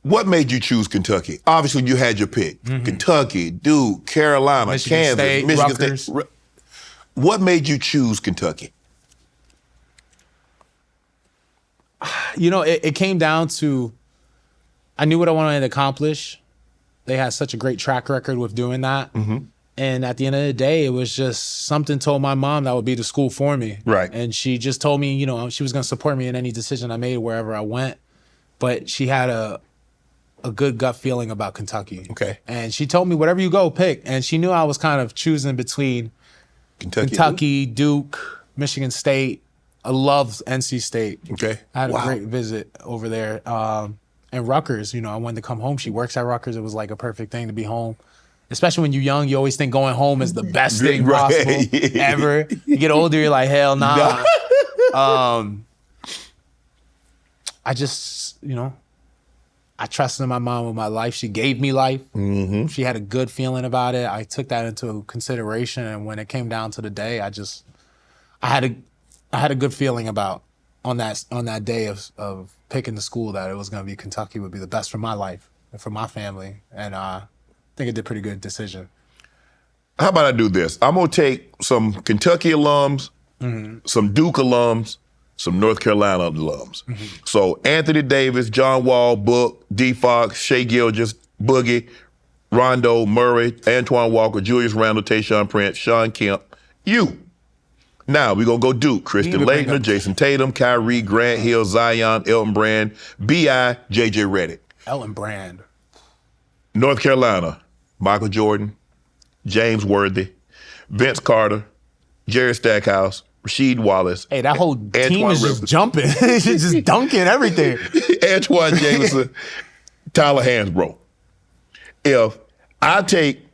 What made you choose Kentucky? Obviously, you had your pick. Kentucky, Duke, Carolina, Michigan Kansas, State, Michigan Rutgers. State. What made you choose Kentucky? You know, it came down to, I knew what I wanted to accomplish. They had such a great track record with doing that. And at the end of the day, it was just something told my mom that would be the school for me. Right. And she just told me, you know, she was going to support me in any decision I made wherever I went. But she had a good gut feeling about Kentucky. Okay. And she told me, whatever you go, pick. And she knew I was kind of choosing between Kentucky, Duke, Michigan State. I love NC State. Okay. I had a great visit over there. And Rutgers, you know, I wanted to come home. She works at Rutgers. It was like a perfect thing to be home. Especially when you're young, you always think going home is the best thing possible ever. You get older, you're like, hell nah. I just, you know, I trusted my mom with my life. She gave me life. She had a good feeling about it. I took that into consideration. And when it came down to the day, I had a good feeling about on that day of picking the school that it was going to be Kentucky would be the best for my life and for my family. And I think it did a pretty good decision. How about I do this? I'm going to take some Kentucky alums, some Duke alums, some North Carolina alums. So Anthony Davis, John Wall, Book, D. Fox, Shea Gilgeous, Boogie, Rondo, Murray, Antoine Walker, Julius Randle, Tayshaun Prince, Sean Kemp, you. Now, we're going to go Duke. Christian Laettner, Jason Tatum, Kyrie, Grant Hill, Zion, Elton Brand, B.I., J.J. Redick. Elton Brand. North Carolina, Michael Jordan, James Worthy, Vince Carter, Jerry Stackhouse, Rasheed Wallace. Hey, that whole team Antoine is Rivers. just jumping. It's just dunking everything. Antoine Jameson, Tyler Hansbrough. If I take,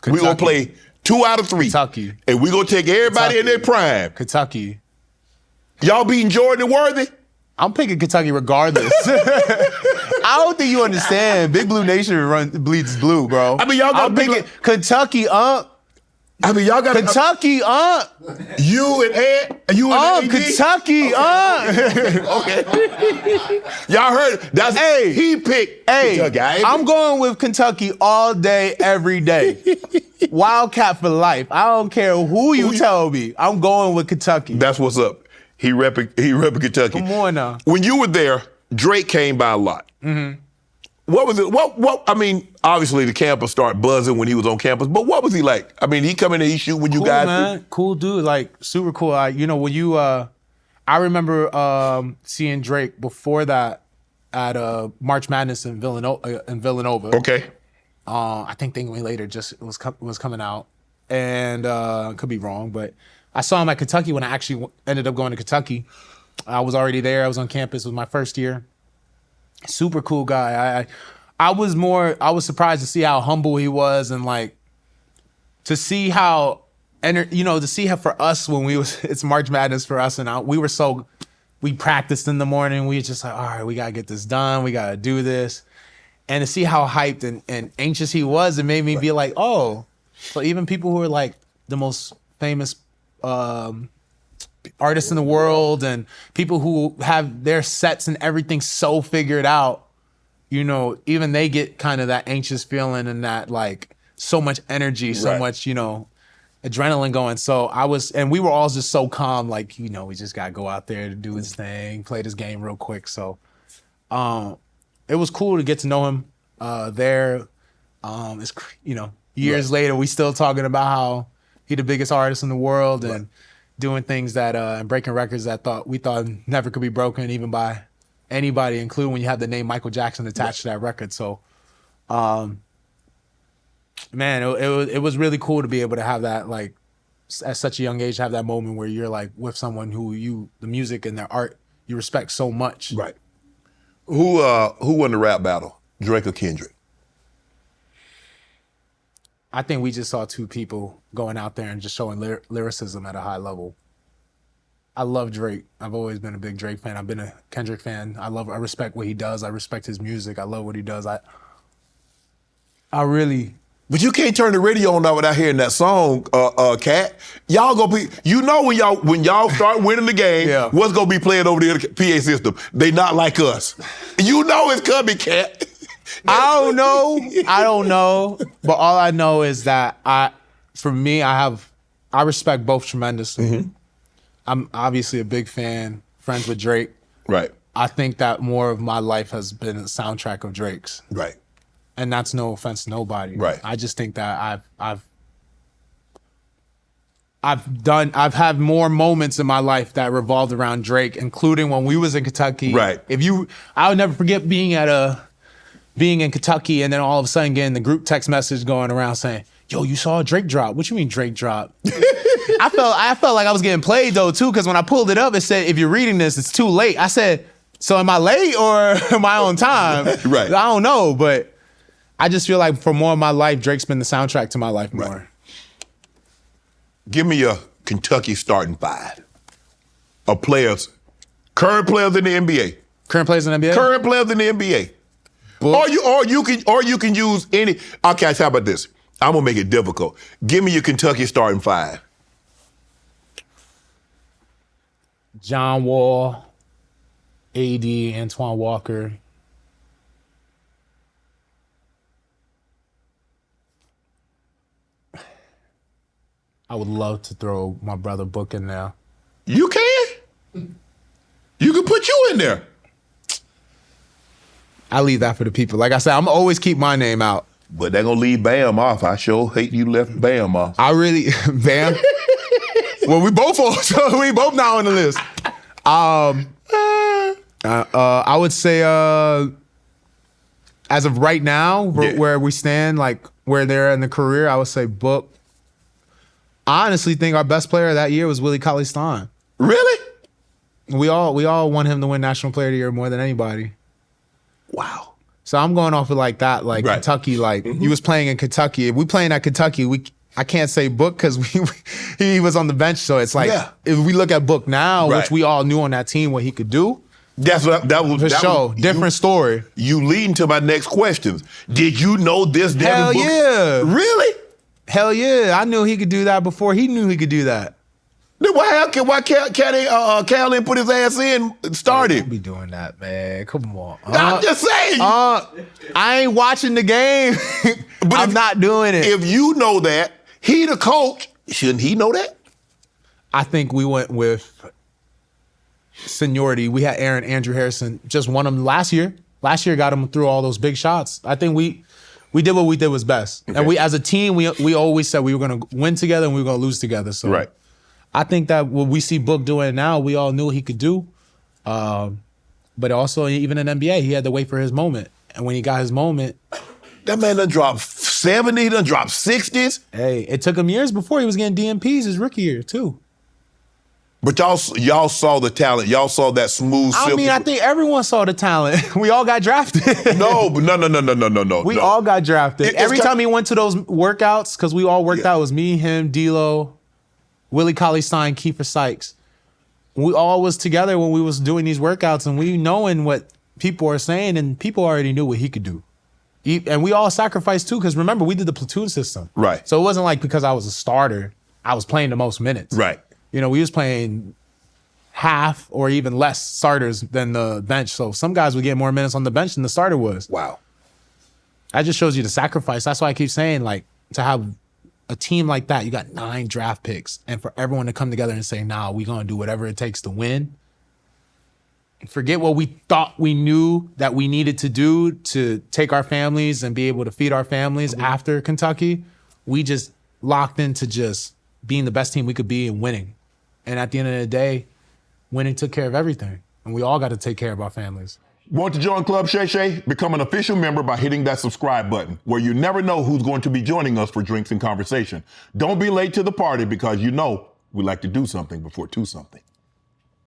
we're going to play 2 out of 3. Kentucky. And we're going to take everybody in their prime. Kentucky. Y'all beating Jordan and Worthy? I'm picking Kentucky regardless. I don't think you understand. Big Blue Nation bleeds blue, bro. I mean, y'all got I'm picking Kentucky up. I mean, y'all got Kentucky up. You and Ed, you and AD? Kentucky up. Okay. Y'all heard? That's he picked Kentucky. I'm going with Kentucky all day, every day. Wildcat for life. I don't care who you tell me. I'm going with Kentucky. That's what's up. He repping Kentucky. Come on now. When you were there, Drake came by a lot. What was it? What? I mean, obviously the campus started buzzing when he was on campus, but what was he like? I mean, he come in and he shoot when you cool, guys. Man. Cool dude, like super cool. When you, I remember seeing Drake before that at March Madness in Villanova. Okay. I think Think Me Later just was coming out, and could be wrong, but I saw him at Kentucky when I actually ended up going to Kentucky. I was already there. I was on campus. It was my first year. Super cool guy. I was surprised to see how humble he was, and like to see how, to see how for us when it's March Madness for us, and we practiced in the morning. We were just like, all right, we gotta get this done. We gotta do this, and to see how hyped and anxious he was, it made me be like, oh, so even people who are like the most famous artists in the world and people who have their sets and everything so figured out, even they get kind of that anxious feeling and that like so much energy, so much, adrenaline going. So we were all just so calm, like, we just got to go out there to do his thing, play this game real quick. So it was cool to get to know him there. It's, years later, we still talking about how he the biggest artist in the world and doing things that and breaking records that we thought never could be broken, even by anybody, including when you have the name Michael Jackson attached to that record. So, man, it was really cool to be able to have that, like, at such a young age, have that moment where you're like with someone who the music and their art you respect so much. Right. Who won the rap battle, Drake or Kendrick? I think we just saw two people going out there and just showing lyricism at a high level. I love Drake. I've always been a big Drake fan. I've been a Kendrick fan. I respect what he does. I respect his music. I love what he does. I really. But you can't turn the radio on now without hearing that song, Cat. Y'all gonna be, when y'all start winning the game, what's gonna be playing over the PA system? They not like us. You know it's coming, Cat. I don't know. But all I know is that I respect both tremendously. Mm-hmm. I'm obviously a big fan, friends with Drake. Right. I think that more of my life has been a soundtrack of Drake's. Right. And that's no offense to nobody. Right. I just think that I've had more moments in my life that revolved around Drake, including when we was in Kentucky. Right. I would never forget being in Kentucky and then all of a sudden getting the group text message going around saying, "Yo, you saw a Drake drop? What you mean Drake drop?" I felt like I was getting played though too, because when I pulled it up, it said, "If you're reading this, it's too late." I said, "So am I late or am I on time?" Right. I don't know, but I just feel like for more of my life, Drake's been the soundtrack to my life more. Right. Give me your Kentucky starting five of players, current players in the NBA. Current players in the NBA? Current players in the NBA. Book. Or you can use any. Okay, how about this? I'm gonna make it difficult. Give me your Kentucky starting five. John Wall, AD, Antoine Walker. I would love to throw my brother Book in there. You can. You can put you in there. I leave that for the people. Like I said, I'm always keep my name out. But they're gonna leave Bam off. I sure hate you left Bam off. I really, Bam. Well, we both not on the list. I would say, as of right now, where we stand, like where they're in the career, I would say Book. I honestly think our best player that year was Willie Cauley-Stein. Really? We all want him to win National Player of the Year more than anybody. Wow. So I'm going off of like that, like Right. Kentucky, like you was playing in Kentucky. If we playing at Kentucky, I can't say Book because he was on the bench. So it's like if we look at Book now, Right. which we all knew on that team what he could do, That was for sure, different story. You leading to my next questions. Did you know this Devin Hell Booker? yeah. Really? Hell yeah, I knew he could do that before he knew he could do that. Then why Cal didn't put his ass in and started? Don't be doing that, man. Come on. I'm just saying. I ain't watching the game. But I'm not doing it. If you know that, he the coach, shouldn't he know that? I think we went with seniority. We had Andrew Harrison, just won him last year. Last year got him through all those big shots. I think we did what we did was best. Okay. And we, as a team, we always said we were going to win together and we were going to lose together. So right. I think that what we see Book doing now, we all knew he could do. But also, even in NBA, he had to wait for his moment. And when he got his moment, that man done dropped 70, done dropped 60s. Hey, it took him years before he was getting DMPs his rookie year, too. But y'all saw the talent. Y'all saw that smooth. I mean, I think everyone saw the talent. We all got drafted. No, but no. We all got drafted. Every time he went to those workouts, because we all worked out, it was me, him, D'Lo, Willie Cauley-Stein, Kiefer Sykes. We all was together when we was doing these workouts, and we knowing what people are saying, and people already knew what he could do. And we all sacrificed too, because remember, we did the platoon system. Right. So it wasn't like because I was a starter, I was playing the most minutes. Right. You know, we was playing half or even less starters than the bench. So some guys would get more minutes on the bench than the starter was. Wow. That just shows you the sacrifice. That's why I keep saying, like, to have a team like that, you got 9 draft picks, and for everyone to come together and say, nah, we're going to do whatever it takes to win. Forget what we thought we knew that we needed to do to take our families and be able to feed our families after Kentucky. We just locked into just being the best team we could be and winning. And at the end of the day, winning took care of everything. And we all got to take care of our families. Want to join Club Shay Shay? Become an official member by hitting that subscribe button, where you never know who's going to be joining us for drinks and conversation. Don't be late to the party, because you know we like to do something before 2 something.